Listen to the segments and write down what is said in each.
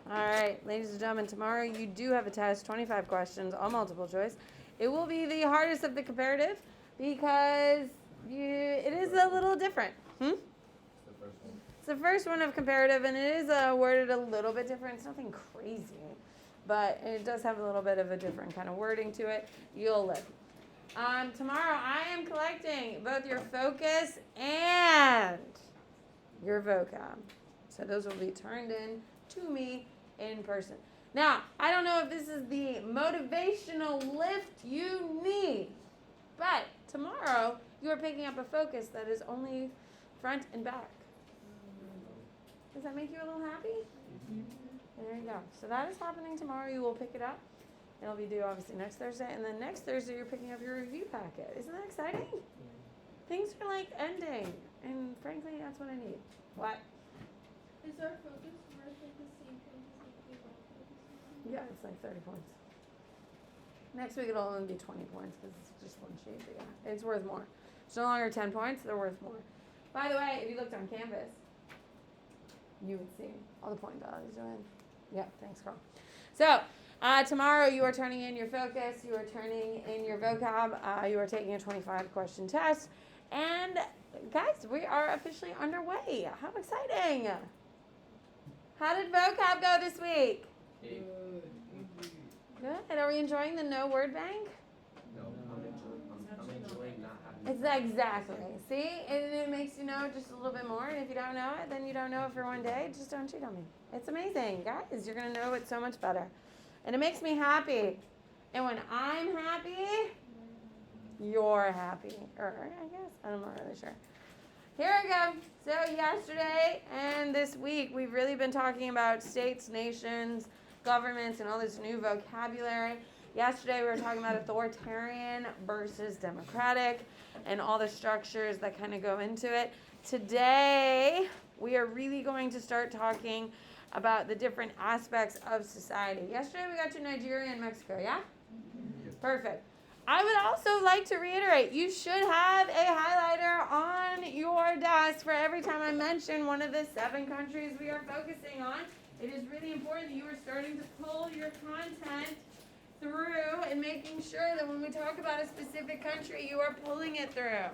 All right, ladies and gentlemen, tomorrow you do have a test, 25 questions, all multiple choice. It will be the hardest of the comparative because it is a little different. It's the first one of comparative, and it is worded a little bit different. It's nothing crazy, but it does have a little bit of a different kind of wording to it. You'll live. Tomorrow I am collecting both your focus and your vocab. So those will be turned in to me in person. Now, I don't know if this is the motivational lift you need, but tomorrow you are picking up a focus that is only front and back. Does that make you a little happy? There you go. So that is happening tomorrow. You will pick it up. It'll be due obviously next Thursday. And then next Thursday you're picking up your review packet. Isn't that exciting? Things are like ending. And frankly, that's what I need. What? Is our focus worth like the same points as like we both focus? Yeah, it's like 30 points. Next week it'll only be 20 points because it's just one sheet. But yeah, it's worth more. It's no longer 10 points. They're worth more. By the way, if you looked on Canvas, you would see all the point values are in. Yeah, thanks, Carl. So tomorrow you are turning in your focus. You are turning in your vocab. You are taking a 25-question test. And guys, we are officially underway. How exciting! How did vocab go this week? Good. Are we enjoying the no word bank? No, I'm enjoying not having. It's exactly. See, it makes you know just a little bit more. And if you don't know it, then you don't know it for one day. Just don't cheat on me. It's amazing, guys. You're gonna know it so much better, and it makes me happy. And when I'm happy, you're happy. Or I guess I'm not really sure. Here we go. So yesterday and this week, we've really been talking about states, nations, governments, and all this new vocabulary. Yesterday, we were talking about authoritarian versus democratic and all the structures that kind of go into it. Today, we are really going to start talking about the different aspects of society. Yesterday, we got to Nigeria and Mexico, yeah? Perfect. I would also like to reiterate, you should have a highlighter on your desk for every time I mention one of the 7 countries we are focusing on. It is really important that you are starting to pull your content through and making sure that when we talk about a specific country, you are pulling it through.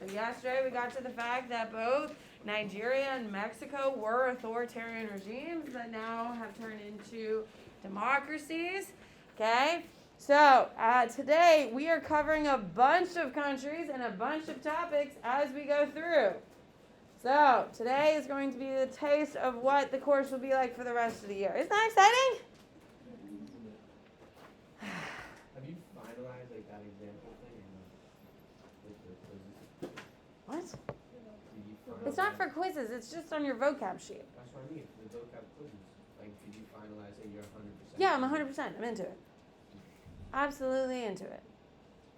So yesterday we got to the fact that both Nigeria and Mexico were authoritarian regimes that now have turned into democracies. Okay? So today we are covering a bunch of countries and a bunch of topics as we go through. So today is going to be the taste of what the course will be like for the rest of the year. Isn't that exciting? Have you finalized like that example thing? What? It's not for quizzes. It's just on your vocab sheet. That's what I mean. The vocab quizzes. Like, did you finalize that you're 100%? Yeah, I'm 100%. I'm into it. Absolutely into it.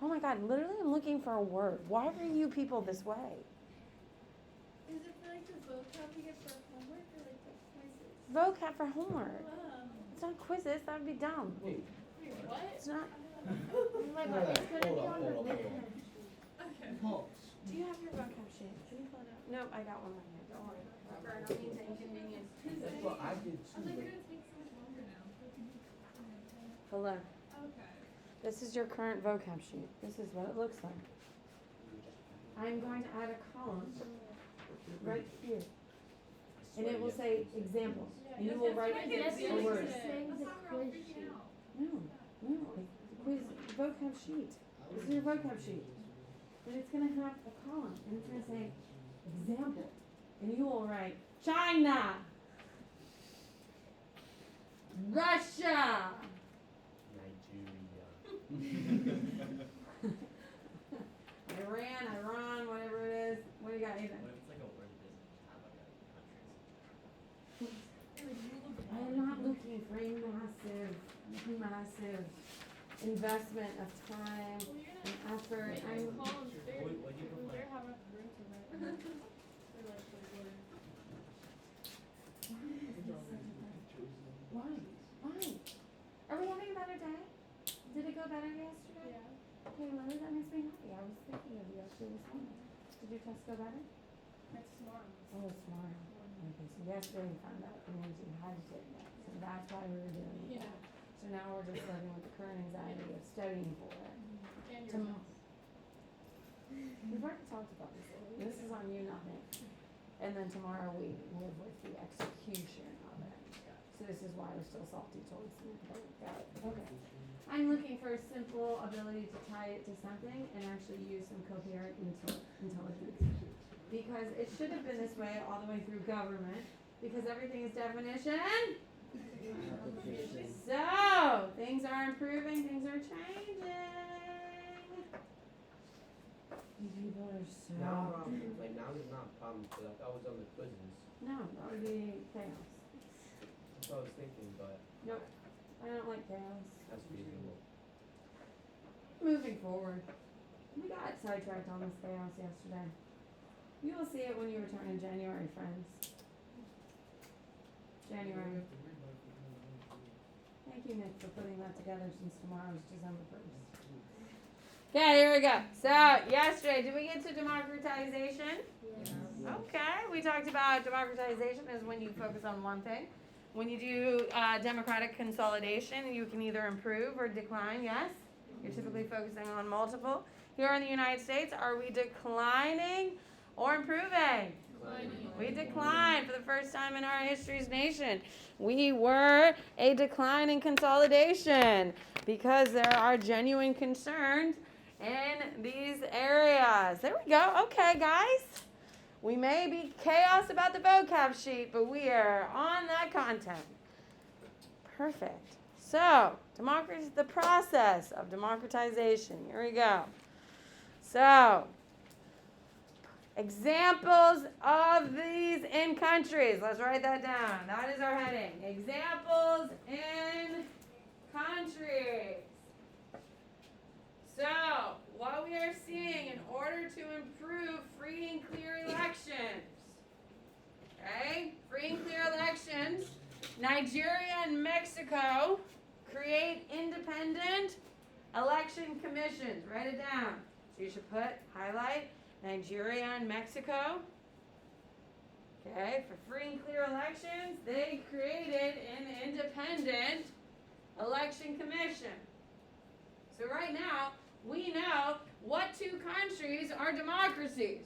Oh my God, literally I'm looking for a word. Why are you people this way? Is it for like the vocab we get for homework or like the quizzes? Vocab for homework. It's not quizzes. That would be dumb. Wait, what? It's not. Like, it's gonna be on the Okay. Do you have your vocab sheet? Can you pull it out? Nope, I got one right here. Don't worry. I don't mean to inconvenience. That's what I did too. I was like, Like, it's gonna take so much longer now. Hello. Okay. This is your current vocab sheet. This is what it looks like. I'm going to add a column right here. And it will say examples. And you will write a word. No, quiz vocab sheet. This is your vocab sheet. And it's going to have a column. And it's going to say example. And you will write China, Russia, Iran, whatever it is. What do you got, Ethan? What if it's like a word that doesn't have like a countries? I am not looking for a massive investment of time and effort. I'm Columns there. What do you prefer? There have enough room to write. They're like the word. Why? Are we having a better day? Did it go better yesterday? Yeah. Okay, Lily, that makes me happy. I was thinking of you actually this morning. Did your test go better? That's smart. Oh, smart. Okay, so yesterday you found out the names you had to take that. So that's why we were doing it. Yeah. So now we're just living with the current anxiety of studying for it. And your Tom- house. We've already talked about this already. This is on you, not me. And then tomorrow we live with the execution of it. So this is why we're still salty towards the end. Got it. Okay. I'm looking for a simple ability to tie it to something and actually use some coherent intelligence. Because it should have been this way all the way through government. Because everything is definition. So, things are improving, things are changing. You people are so. Now, like now there's not a problem because that was on the quizzes. No, that would be chaos. That's what I was thinking, but Nope, I don't like chaos. that's reasonable. Moving forward. We got sidetracked on this chaos yesterday. You will see it when you return in January, friends. January. Thank you, Nick, for putting that together since tomorrow is December 1st. Okay, here we go. So, yesterday, did we get to democratization? Okay, we talked about democratization as when you focus on one thing. When you do democratic consolidation, you can either improve or decline, yes? You're typically focusing on multiple. Here in the United States, are we declining or improving? We declined for the first time in our history's nation. We were a decline in consolidation because there are genuine concerns in these areas. There we go. Okay, guys. We may be chaos about the vocab sheet, but we are on that content. Perfect. So, democracy, the process of democratization. Here we go. So, examples of these in countries. Let's write that down. That is our heading. Examples in countries. So, what we are seeing in order to improve free and clear elections. Okay? Free and clear elections. Nigeria and Mexico create independent election commissions. Write it down. So you should highlight Nigeria and Mexico. Okay, for free and clear elections, they created an independent election commission. So right now, we know what two countries are democracies.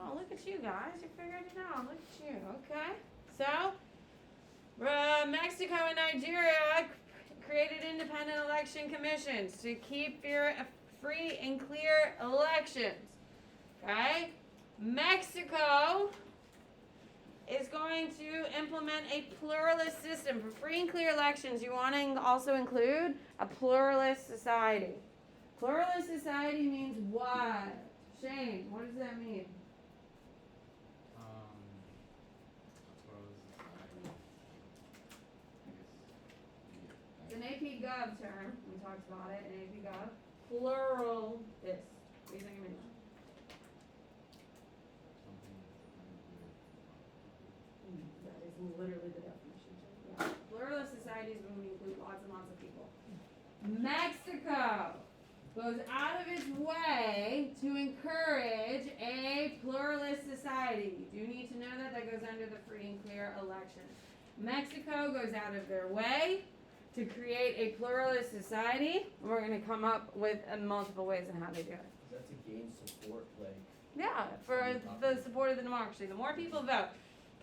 Oh, look at you guys. You figured it out. Look at you. Okay. So, Mexico and Nigeria created independent election commissions to keep free and clear elections. Okay? Mexico is going to implement a pluralist system. For free and clear elections, you want to also include a pluralist society. Pluralist society means what? Shane, what does that mean? It's an AP Gov term. We talked about it in AP Gov. Pluralist. What do you think it means? That is literally the definition. Yeah. Pluralist society is when we include lots and lots of people. Mexico goes out of its way to encourage a pluralist society. You do need to know that. That goes under the free and clear elections. Mexico goes out of their way to create a pluralist society. And we're going to come up with multiple ways on how they do it. Is that to gain support, like? Yeah, for the support of the democracy. The more people vote.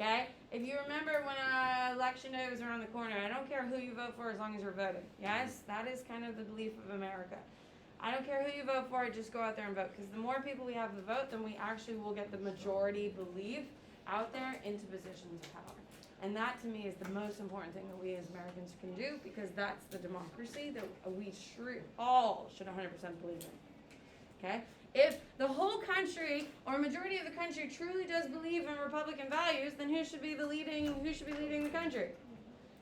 Okay? If you remember when election day was around the corner, I don't care who you vote for as long as you're voting. Yes? That is kind of the belief of America. I don't care who you vote for, just go out there and vote. Because the more people we have to vote, then we actually will get the majority belief out there into positions of power. And that to me is the most important thing that we as Americans can do, because that's the democracy that we all should 100% believe in. Okay? If the whole country or majority of the country truly does believe in Republican values, then who should be leading the country?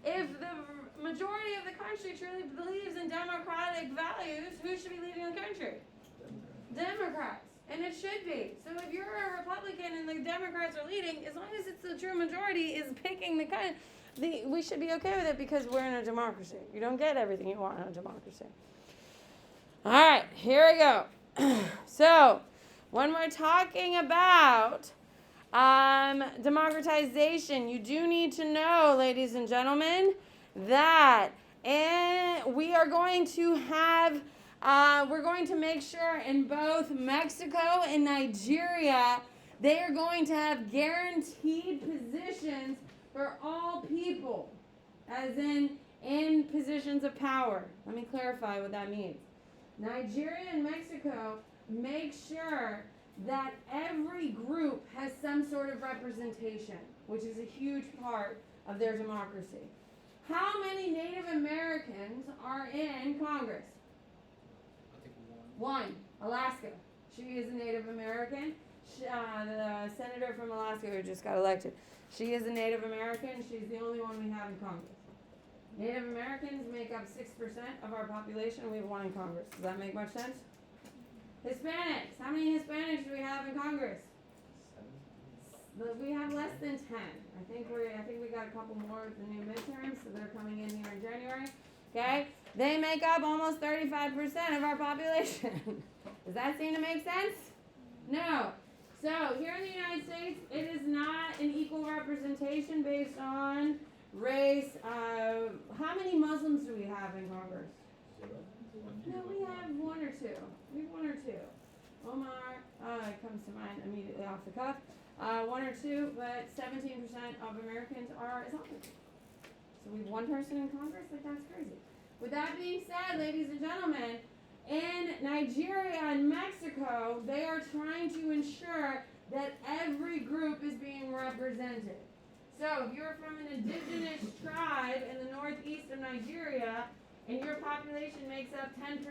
If the majority of the country truly believes in democratic values, who should be leading the country? Democrats. And it should be. So if you're a Republican and the Democrats are leading, as long as it's the true majority is picking we should be okay with it, because we're in a democracy. You don't get everything you want in a democracy. All right, here we go. So, when we're talking about Democratization. You do need to know, ladies and gentlemen, that we are going to have, we're going to make sure in both Mexico and Nigeria, they are going to have guaranteed positions for all people, as in positions of power. Let me clarify what that means. Nigeria and Mexico make sure that every group has some sort of representation, which is a huge part of their democracy. How many Native Americans are in Congress? I think one. One. Alaska. She is a Native American. The senator from Alaska who just got elected. She is a Native American. She's the only one we have in Congress. Native Americans make up 6% of our population. We have one in Congress. Does that make much sense? Hispanics. How many Hispanics do we have in Congress? 7. We have less than 10. I think we got a couple more with the new midterms, so they're coming in here in January. Okay? They make up almost 35% of our population. Does that seem to make sense? No. So here in the United States, it is not an equal representation based on race. How many Muslims do we have in Congress? 0. No, we have one or two. We have one or two. Omar, it comes to mind immediately off the cuff. One or two, but 17% of Americans are Islamic. So we have one person in Congress? Like, that's crazy. With that being said, ladies and gentlemen, in Nigeria and Mexico, they are trying to ensure that every group is being represented. So if you're from an indigenous tribe in the northeast of Nigeria, and your population makes up 10%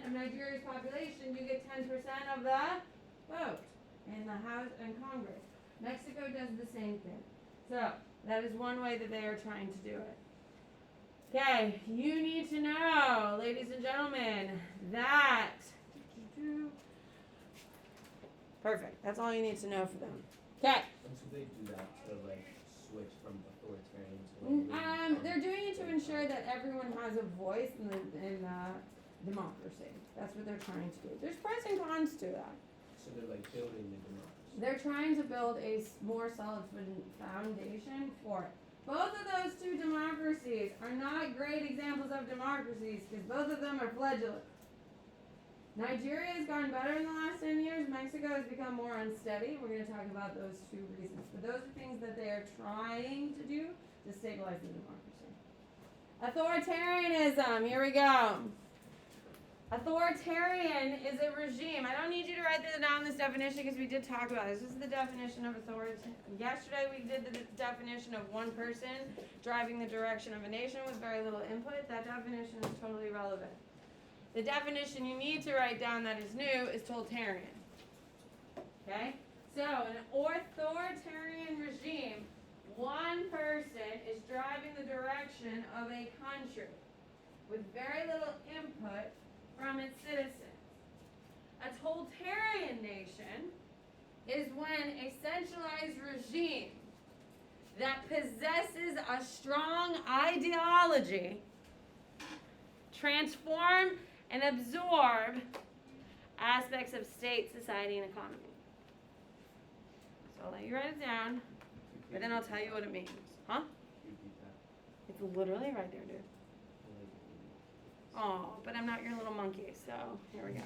of Nigeria's population, you get 10% of the vote in the House and Congress. Mexico does the same thing. So that is one way that they are trying to do it. Okay, you need to know, ladies and gentlemen, that perfect. That's all you need to know for them. Okay. And so they do that to like switch from authoritarian to like They're doing it to ensure that everyone has a voice in democracy. That's what they're trying to do. There's pros and cons to that. So they're like building the democracy. They're trying to build a more solid foundation for it. Both of those two democracies are not great examples of democracies because both of them are fledgling. Nigeria has gone better in the last 10 years. Mexico has become more unsteady. We're going to talk about those two reasons. But those are things that they are trying to do to stabilize the democracy. Authoritarianism. Here we go. Authoritarian is a regime. I don't need you to write down this definition because we did talk about this. This is the definition of authoritarian. Yesterday we did the definition of one person driving the direction of a nation with very little input. That definition is totally relevant. The definition you need to write down that is new is totalitarian. Okay? So, an authoritarian regime, one person is driving the direction of a country with very little input from its citizens. A totalitarian nation is when a centralized regime that possesses a strong ideology transform and absorb aspects of state, society, and economy. So I'll let you write it down, but then I'll tell you what it means. Huh? Repeat that. It's literally right there, dude. Oh, but I'm not your little monkey, so here we go.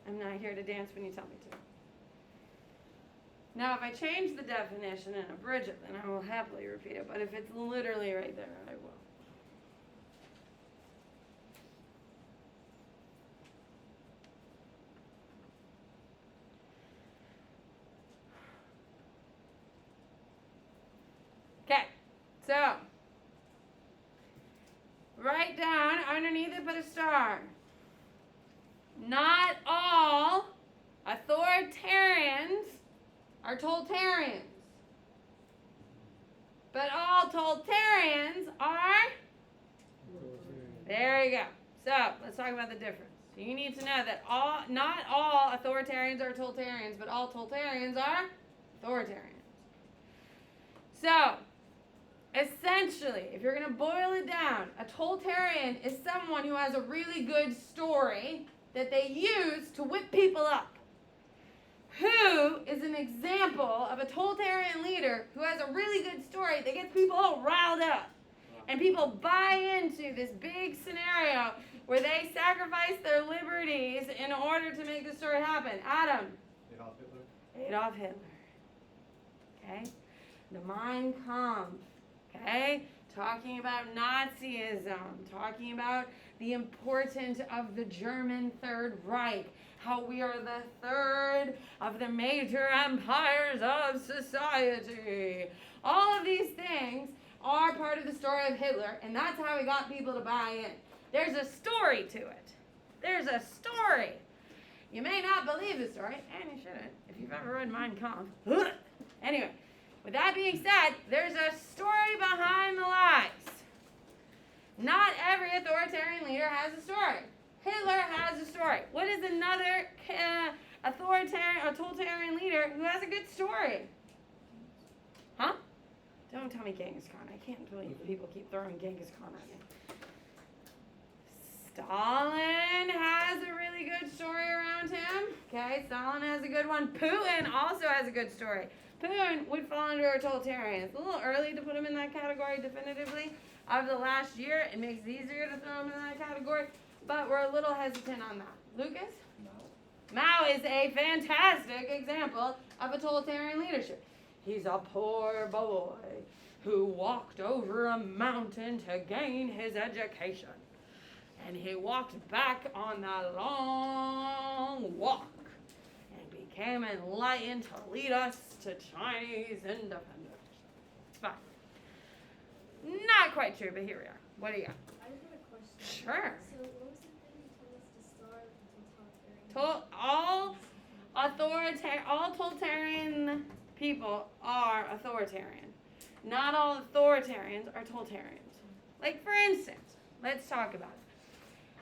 I'm not here to dance when you tell me to. Now, if I change the definition and abridge it, then I will happily repeat it, but if it's literally right there, I will. Okay, so write down underneath it, put a star. Not all authoritarians are totalitarians, but all totalitarians are. There you go. So let's talk about the difference. So you need to know that not all authoritarians are totalitarians, but all totalitarians are authoritarians. So essentially, if you're going to boil it down, a totalitarian is someone who has a really good story that they use to whip people up. Who is an example of a totalitarian leader who has a really good story that gets people all riled up? And people buy into this big scenario where they sacrifice their liberties in order to make the story happen. Adam. Adolf Hitler. Adolf Hitler. Okay? The Mein Kampf. Okay? Talking about Nazism. Talking about the importance of the German Third Reich. How we are the third of the major empires of society. All of these things are part of the story of Hitler, and that's how he got people to buy in. There's a story to it. There's a story. You may not believe the story, and you shouldn't if you've ever read Mein Kampf. Anyway, with that being said, there's a story behind the lies. Not every authoritarian leader has a story. Hitler has a story. What is another totalitarian leader who has a good story? Huh? Don't tell me Genghis Khan. I can't believe people keep throwing Genghis Khan at me. Stalin has a really good story around him. Okay, Stalin has a good one. Putin also has a good story. Putin would fall under a totalitarian. It's a little early to put him in that category definitively. Over the last year, it makes it easier to throw him in that category, but we're a little hesitant on that. Lucas? Mao is a fantastic example of a totalitarian leadership. He's a poor boy who walked over a mountain to gain his education. And he walked back on that long walk and became enlightened to lead us to Chinese independence. It's fine. Not quite true, but here we are. What do you got? I just have a question. Sure. So what was the thing you told us to start with totalitarian? All totalitarian people are authoritarian. Not all authoritarians are totalitarians. Like, for instance, let's talk about it.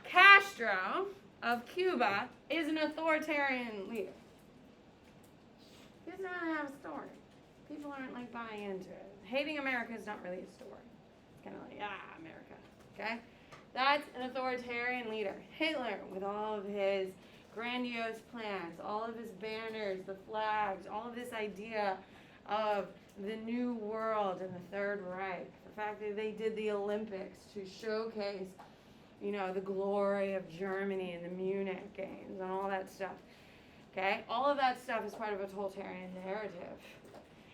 Castro of Cuba is an authoritarian leader. He doesn't really have a story. People aren't like buying into it. Hating America is not really a story. It's kind of like, America. Okay? That's an authoritarian leader. Hitler, with all of his grandiose plans, all of his banners, the flags, all of this idea of the new world and the Third Reich. The fact that they did the Olympics to showcase, the glory of Germany and the Munich games and all that stuff. Okay? All of that stuff is part of a totalitarian narrative.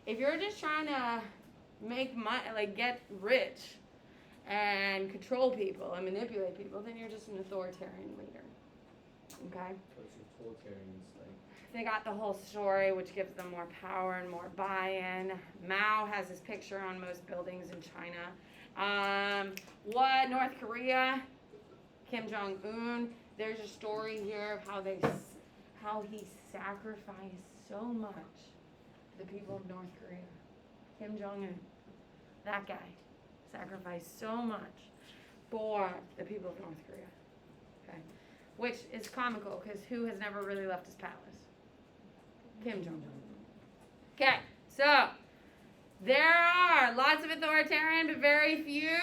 If you're just trying to make money, get rich and control people and manipulate people, then you're just an authoritarian leader. Okay? What's your totalitarians like? They got the whole story, which gives them more power and more buy-in. Mao has his picture on most buildings in China. North Korea? Kim Jong-un. There's a story here of how he sacrificed so much for the people of North Korea. Kim Jong-un, that guy, sacrificed so much for the people of North Korea. Okay, which is comical because who has never really left his palace? Kim Jong-un. Okay, so there are lots of authoritarian, but very few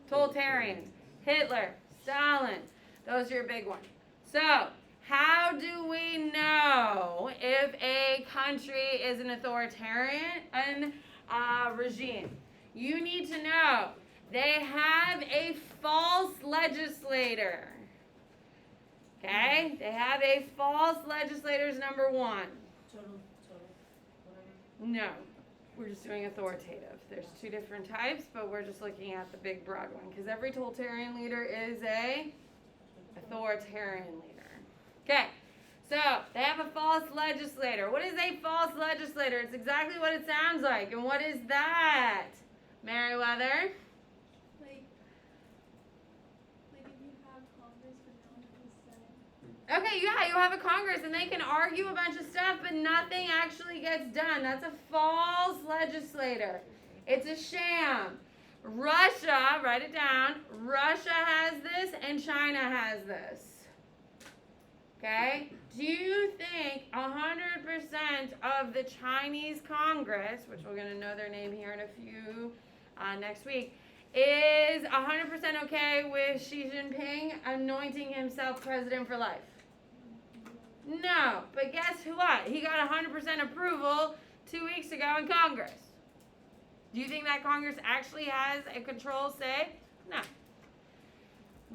totalitarians. Hitler, Stalin, those are your big ones. So, how do we know if a country is an authoritarian regime? You need to know they have a false legislator. Okay? They have a false legislator is number one. Total, whatever. No. We're just doing authoritative. There's two different types, but we're just looking at the big broad one because every totalitarian leader is a authoritarian leader. Okay, so they have a false legislator. What is a false legislator? It's exactly what it sounds like. And what is that, Meriwether? Like if you have Congress but no one has the Senate. Okay, yeah, you have a Congress and they can argue a bunch of stuff, but nothing actually gets done. That's a false legislator. It's a sham. Russia, write it down, Russia has this and China has this. Okay? Do you think 100% of the Chinese Congress, which we're going to know their name here in a few next week, is 100% okay with Xi Jinping anointing himself president for life? No. But guess what? He got 100% approval 2 weeks ago in Congress. Do you think that Congress actually has a control say? No.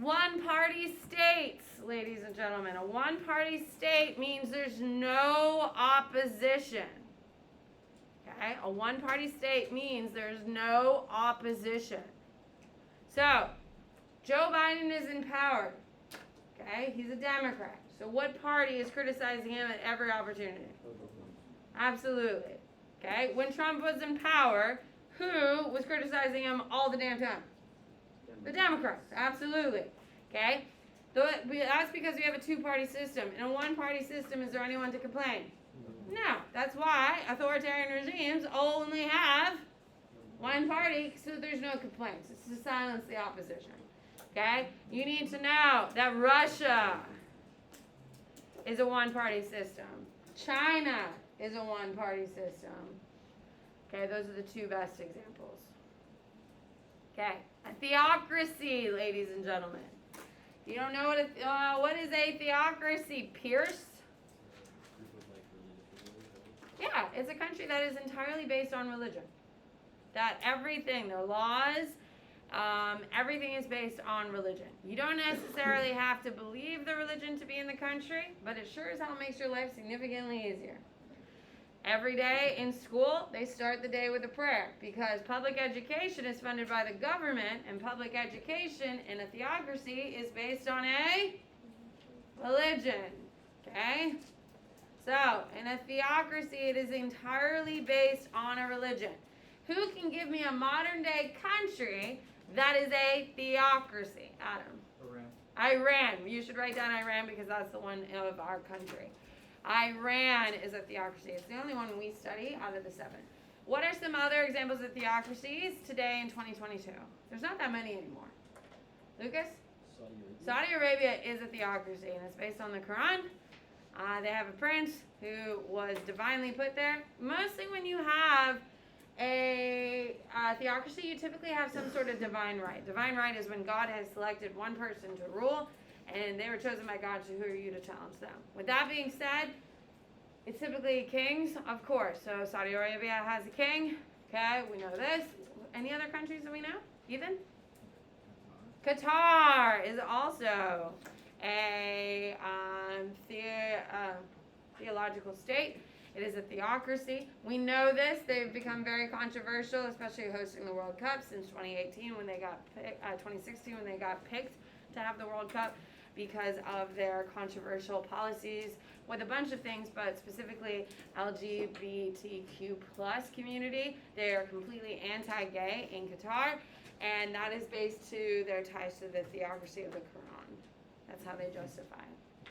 One-party states, ladies and gentlemen. A one-party state means there's no opposition. Okay? A one-party state means there's no opposition. So, Joe Biden is in power. Okay? He's a Democrat. So what party is criticizing him at every opportunity? Absolutely. Okay? When Trump was in power, who was criticizing him all the damn time? The Democrats. Absolutely. Okay? That's because we have a two-party system. In a one-party system, is there anyone to complain? No. That's why authoritarian regimes only have one party, so there's no complaints. It's to silence the opposition. Okay? You need to know that Russia is a one-party system. China is a one-party system. Okay, those are the two best examples. Okay, a theocracy, ladies and gentlemen. You don't know what is a theocracy, Pierce? Yeah, it's a country that is entirely based on religion. That everything, their laws, everything is based on religion. You don't necessarily have to believe the religion to be in the country, but it sure as hell makes your life significantly easier. Every day in school, they start the day with a prayer because public education is funded by the government, and public education in a theocracy is based on a religion. Okay? So, in a theocracy, it is entirely based on a religion. Who can give me a modern day country that is a theocracy? Adam. Iran. You should write down Iran because that's the one of our country. Iran is a theocracy. It's the only one we study out of the 7. What are some other examples of theocracies today in 2022? There's not that many anymore. Lucas? Saudi Arabia is a theocracy, and it's based on the Quran. They have a prince who was divinely put there. Mostly when you have a theocracy, you typically have some sort of divine right. Divine right is when God has selected one person to rule, and they were chosen by God, so who are you to challenge them? With that being said, it's typically kings, of course. So Saudi Arabia has a king. Okay, we know this. Any other countries that we know? Ethan? Qatar is also a theological state. It is a theocracy. We know this. They've become very controversial, especially hosting the World Cup since 2018 when they got 2016 when they got picked to have the World Cup because of their controversial policies with a bunch of things, but specifically LGBTQ plus community. They are completely anti-gay in Qatar, and that is based to their ties to the theocracy of the Quran. That's how they justify it.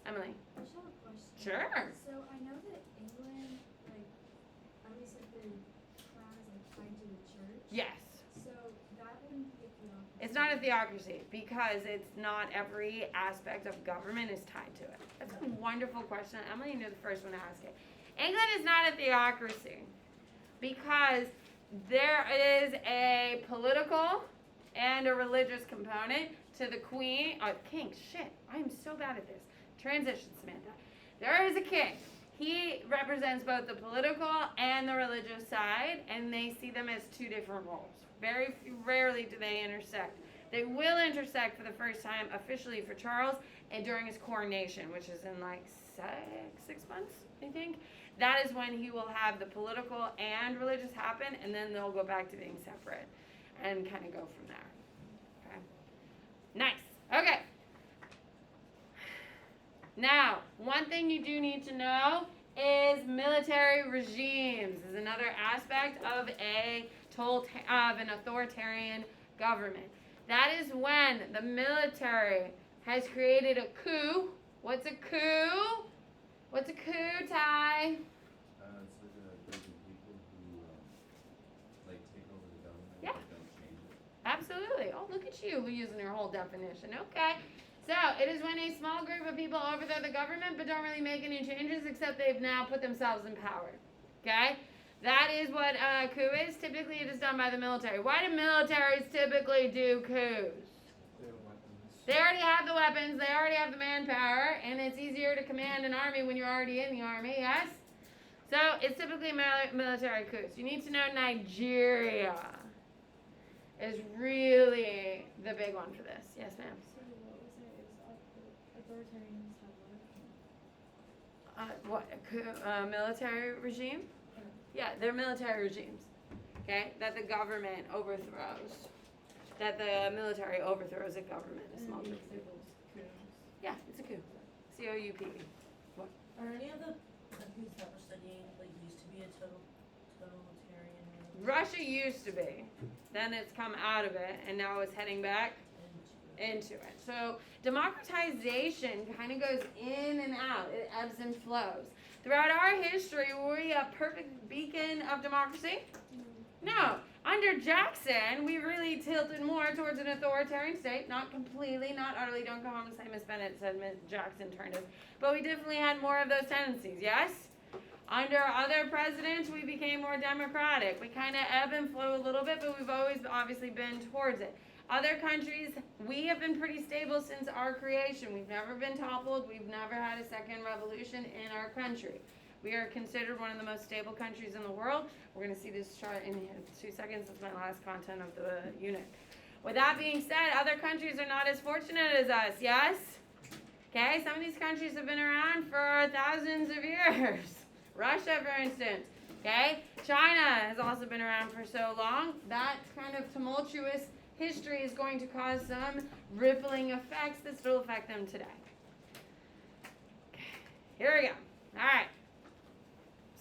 Emily? I just have a question. Sure. So I know that England, like, at least like their crown is like tied to the church. Yes. So that wouldn't be a theocracy. It's not a theocracy because it's not every aspect of government is tied to it. That's a wonderful question. Emily, you're the first one to ask it. England is not a theocracy because there is a political and a religious component to the queen, king. Shit, I am so bad at this. Transition, Samantha. There is a king. He represents both the political and the religious side, and they see them as two different roles. Very rarely do they intersect. They will intersect for the first time officially for Charles and during his coronation, which is in like 6 months, I think. That is when he will have the political and religious happen, and then they'll go back to being separate and kind of go from there. Okay. Nice. Okay. Now, one thing you do need to know is military regimes is another aspect of an authoritarian government. That is when the military has created a coup. What's a coup? What's a coup, Ty? It's like a group of people who like take over the government. Yeah. But don't change it. Absolutely. Oh, look at you using your whole definition. Okay. So, it is when a small group of people overthrow the government but don't really make any changes except they've now put themselves in power. Okay? That is what a coup is. Typically, it is done by the military. Why do militaries typically do coups? They have weapons. They already have the weapons, they already have the manpower, and it's easier to command an army when you're already in the army, yes? So it's typically military coups. You need to know Nigeria is really the big one for this. Yes, ma'am. So what was it? It was authoritarians have what? Military regime? Yeah, they're military regimes. Okay, that the government overthrows. That the military overthrows a government. A small group of people. Yeah, it's a coup. COUP. Are any of the countries that we're studying like used to be a totalitarian? Russia used to be. Then it's come out of it, and now it's heading back into it. So democratization kind of goes in and out. It ebbs and flows. Throughout our history, were we a perfect beacon of democracy? No. Under Jackson, we really tilted more towards an authoritarian state. Not completely, not utterly. Don't go home and say Miss Bennett said Miss Jackson turned us. But we definitely had more of those tendencies, yes? Under other presidents, we became more democratic. We kind of ebb and flow a little bit, but we've always obviously been towards it. Other countries, we have been pretty stable since our creation. We've never been toppled. We've never had a second revolution in our country. We are considered one of the most stable countries in the world. We're going to see this chart in 2 seconds. That's my last content of the unit. With that being said, other countries are not as fortunate as us, yes? Okay, some of these countries have been around for thousands of years. Russia, for instance. Okay, China has also been around for so long. That kind of tumultuous history is going to cause some rippling effects that still affect them today. Okay, here we go. All right.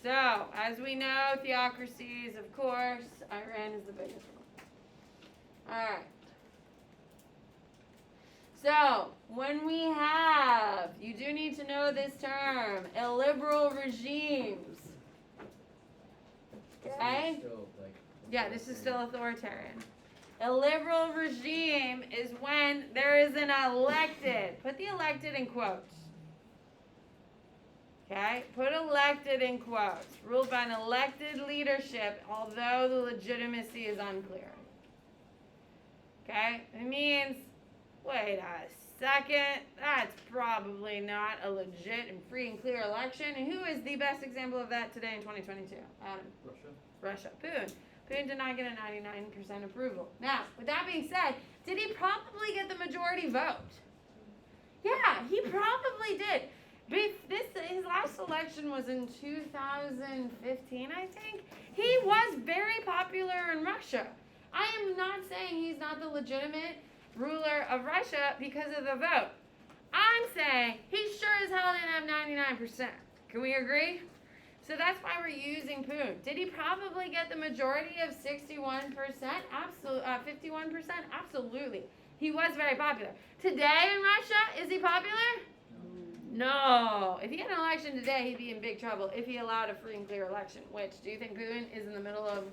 So, as we know, theocracies, of course, Iran is the biggest one. All right. So, when we have, you do need to know this term, illiberal regimes. Okay? Still, like, Yeah, this is still authoritarian. A liberal regime is when there is an elected, put the elected in quotes. Okay, put elected in quotes, ruled by an elected leadership, although the legitimacy is unclear. Okay, it means, wait a second, that's probably not a legit and free and clear election. And who is the best example of that today in 2022? Adam? Russia. Putin. Putin did not get a 99% approval. Now, with that being said, did he probably get the majority vote? Yeah, he probably did. His last election was in 2015, I think. He was very popular in Russia. I am not saying he's not the legitimate ruler of Russia because of the vote. I'm saying he sure as hell didn't have 99%. Can we agree? So that's why we're using Putin. Did he probably get the majority of 61%? Absolutely. 51%? Absolutely. He was very popular. Today in Russia, is he popular? No. If he had an election today, he'd be in big trouble if he allowed a free and clear election. Which, do you think Putin is in the middle of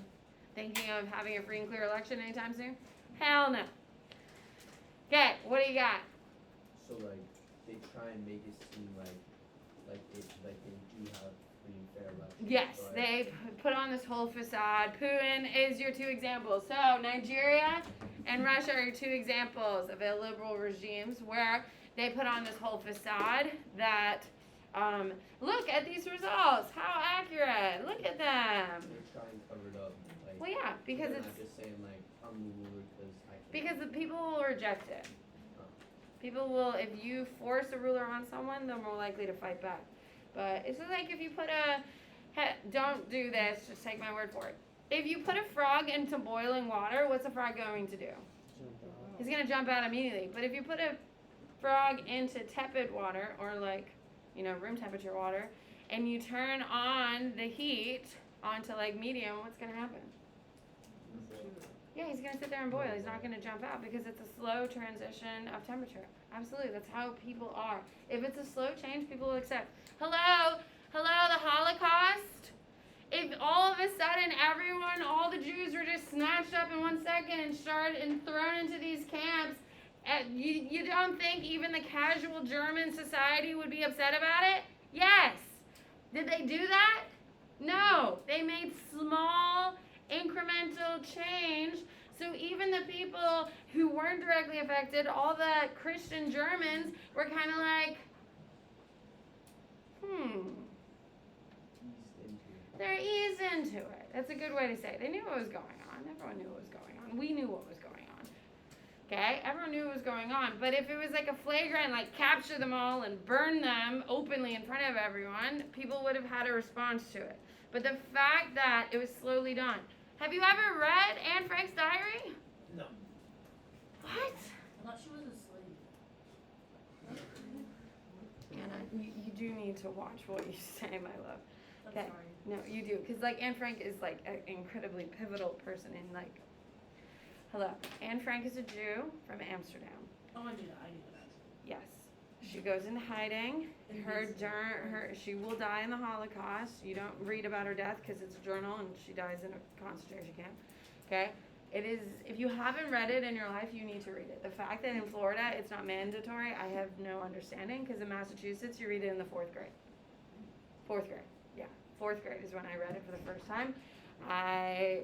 thinking of having a free and clear election anytime soon? Hell no. Okay, what do you got? So like they try and make it seem like they do have free and fair elections. Yes, but they put on this whole facade. Putin is your two examples. So Nigeria and Russia are your two examples of illiberal regimes where they put on this whole facade that, look at these results. How accurate. Look at them. They try and cover it up. Like, Well, yeah, because they're it's not just saying like I'm the ruler because I can. because the people will reject it. People will, if you force a ruler on someone, they're more likely to fight back. But it's like if you put don't do this, just take my word for it. If you put a frog into boiling water, what's a frog going to do? He's going to jump out immediately. But if you put a frog into tepid water, or like, room temperature water, and you turn on the heat onto like medium, what's going to happen? Yeah, he's going to sit there and boil. He's not going to jump out because it's a slow transition of temperature. Absolutely. That's how people are. If it's a slow change, people will accept. Hello, the Holocaust? If all of a sudden all the Jews were just snatched up in 1 second and thrown into these camps, you don't think even the casual German society would be upset about it? Yes. Did they do that? No. They made small incremental change, so even the people who weren't weren't directly affected. All the Christian Germans were kind of like, Eased into it. they're eased into it. That's a good way to say it. They knew what was going on. Everyone knew what was going on. We knew what was going on. Okay? Everyone knew what was going on. But if it was like a flagrant, like capture them all and burn them openly in front of everyone, people would have had a response to it. But the fact that it was slowly done. Have you ever read Anne Frank's diary? No. What? I thought she was a slave. Anna, you do need to watch what you say, my love. I'm Okay. sorry. No, you do. Because, like, Anne Frank is, like, an incredibly pivotal person in, like, hello. Anne Frank is a Jew from Amsterdam. Oh, I knew that. Yes. She goes into hiding. She will die in the Holocaust. You don't read about her death because it's a journal and she dies in a concentration camp. Okay? It is, if you haven't read it in your life, you need to read it. The fact that in Florida it's not mandatory, I have no understanding because in Massachusetts you read it in the 4th grade. 4th grade. Yeah. 4th grade is when I read it for the first time.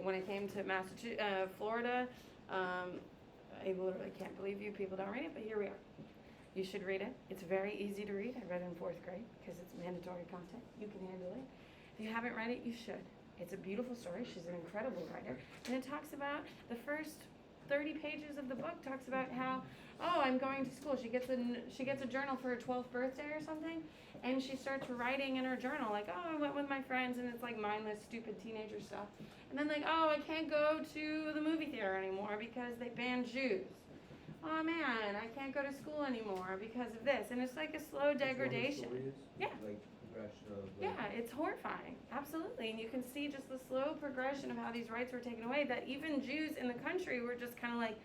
When I came to Florida, I literally can't believe you people don't read it, but here we are. You should read it. It's very easy to read. I read it in 4th grade because it's mandatory content. You can handle it. If you haven't read it, you should. It's a beautiful story. She's an incredible writer. And it talks about the first 30 pages of the book talks about how, I'm going to school. She gets a journal for her 12th birthday or something, and she starts writing in her journal like, I went with my friends, and it's like mindless, stupid teenager stuff. And then like, I can't go to the movie theater anymore because they banned Jews. Oh man, I can't go to school anymore because of this. And it's like a slow degradation. Yeah. Like progression of. Yeah, it's horrifying. Absolutely. And you can see just the slow progression of how these rights were taken away, that even Jews in the country were just kind of like,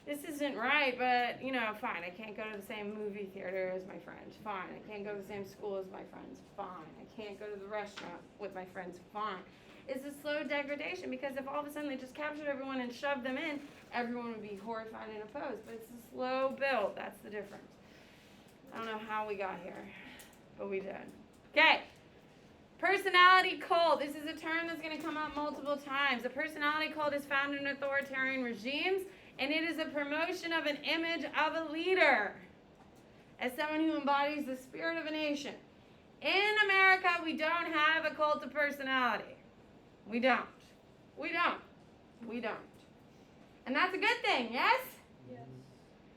this isn't right, but, fine. I can't go to the same movie theater as my friends. Fine. I can't go to the same school as my friends. Fine. I can't go to the restaurant with my friends. Fine. It's a slow degradation because if all of a sudden they just captured everyone and shoved them in, everyone would be horrified and opposed. But it's a slow build. That's the difference. I don't know how we got here, but we did. Okay. Personality cult. This is a term that's going to come up multiple times. A personality cult is found in authoritarian regimes, and it is a promotion of an image of a leader as someone who embodies the spirit of a nation. In America, we don't have a cult of personality. We don't. And that's a good thing, yes? Yes.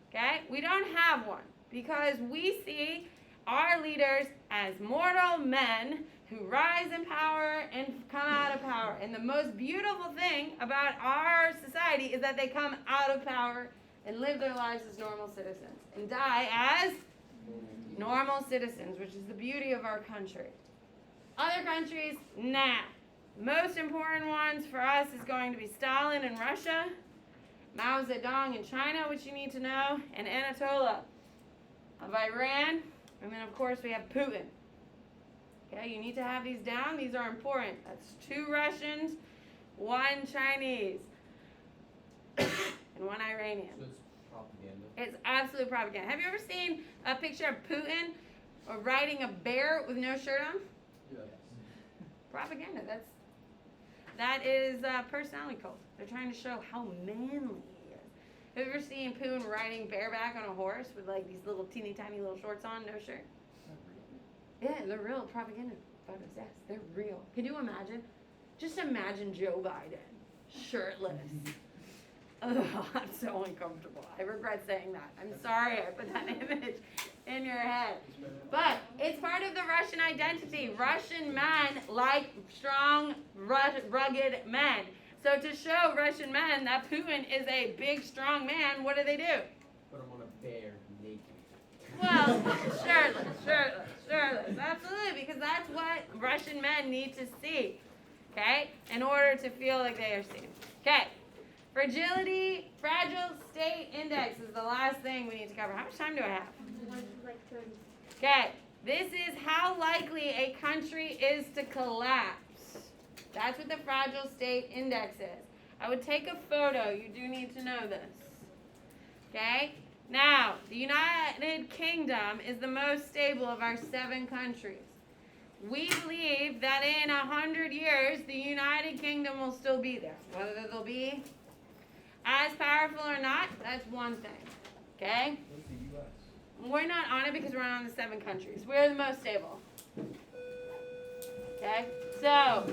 Okay? We don't have one because we see our leaders as mortal men who rise in power and come out of power. And the most beautiful thing about our society is that they come out of power and live their lives as normal citizens and die as normal citizens, which is the beauty of our country. Other countries, nah. Most important ones for us is going to be Stalin in Russia, Mao Zedong in China, which you need to know, and Anatolia of Iran, and then of course we have Putin. Okay, you need to have these down. These are important. That's 2 Russians, 1 Chinese, and 1 Iranian. So it's propaganda. It's absolute propaganda. Have you ever seen a picture of Putin riding a bear with no shirt on? Yes. Propaganda. That is personality cult. They're trying to show how manly he is. Have you ever seen Putin riding bareback on a horse with like these little teeny tiny little shorts on, no shirt? Yeah, they're real propaganda photos. Yes, they're real. Can you imagine? Just imagine Joe Biden, shirtless. Ugh, I'm so uncomfortable. I regret saying that. I'm sorry I put that image in your head. But it's part of the Russian identity. Russian men like strong, rugged men. So to show Russian men that Putin is a big, strong man, what do? Put him on a bear naked. Well, shirtless. Absolutely, because that's what Russian men need to see, okay, in order to feel like they are seen. Okay, fragile state index is the last thing we need to cover. How much time do I have? Like 30. Okay, this is how likely a country is to collapse. That's what the fragile state index is. I would take a photo. You do need to know this. Okay? Now, the United Kingdom is the most stable of our 7 countries. We believe that in 100 years, the United Kingdom will still be there. Whether there'll be as powerful or not, that's one thing. Okay? What's the US? We're not on it because we're on the 7 countries. We're the most stable. Okay? So,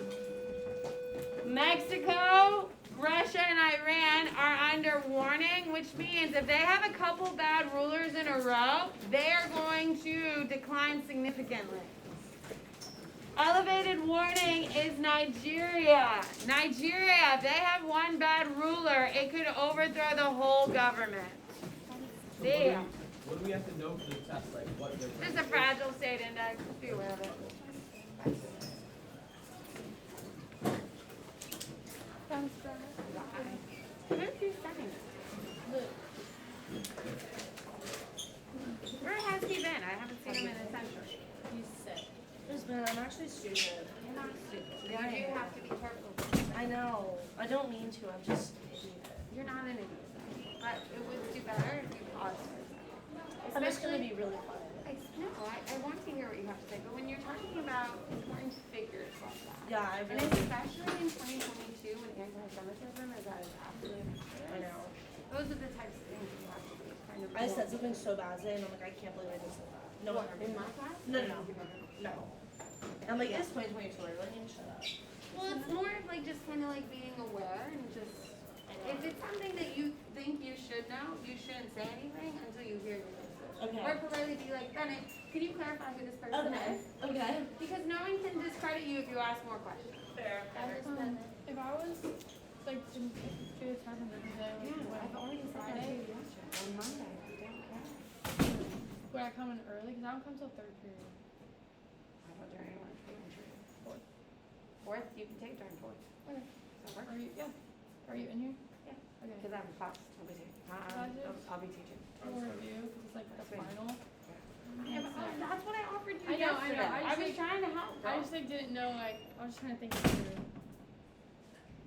Mexico, Russia, and Iran are under warning, which means if they have a couple bad rulers in a row, they are going to decline significantly. Elevated warning is Nigeria. Nigeria, if they have one bad ruler, it could overthrow the whole government. See ya. What do we have to know for the test? Like what they're There's a fragile state index. Just be aware of it. Sounds good. Where have you been? Where has he been? I haven't seen him in a century. He's sick. I'm actually stupid. You're not stupid. You do have to be careful. I know. I don't mean to. I'm just an idiot. You're not an idiot. But it would do better if you paused for a second. I'm just gonna be really quiet. I want to hear what you have to say, but when you're talking about important figures like that, Yeah, I and really. especially in 2022 when anti-Semitism is at its absolute highest, I know. those are the types of things you have to be kind of. I said something so bad today, and I'm like, I can't believe I just said that. No one heard in me. my class? No. No. I'm like, it's 2022. Let me shut up. Well, it's more of like just kind of like being aware and just. If it's something that you think you should know, you shouldn't say anything until you hear your answer. Okay. Or politely be like, Bennett, can you clarify who this person is? Okay. Because no one can discredit you if you ask more questions. Fair. If I was like to do a time in the day, I've already said that to Friday, you yesterday. On Monday, I don't care. would I come in early? Because I don't come till 3rd period. I will during lunch. Fourth. Fourth, you can take during fourth. Okay. So work. Are you? Yeah. Are you in here? Yeah. Okay. Because I have a class. I'll be teaching. Classes? I'll be teaching. Or review? Because it's like the That's right. final. Yeah, but that's what I offered you I know, I yesterday. know. I I just was like- trying to help. I just like didn't know. Like I was just trying to think it through.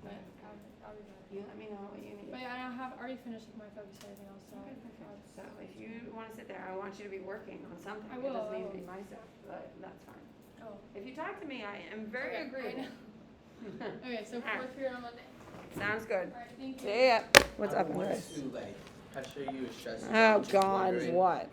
But I'll be better. You let me know what you need. But yeah, I have already finished with my focus and everything else. So Okay, perfect. I'll So if you want to sit there, I want you to be working on something. I It will, doesn't I need to be will. myself, but that's fine. Oh. If you talk to me, I am very Okay, I agreeable. Okay, so Alright. 4th period on Monday. Sounds good. Alright, thank you. See ya. What's I up, want Chris? to like pressure you or stress you. Oh I'm just God, wondering, what?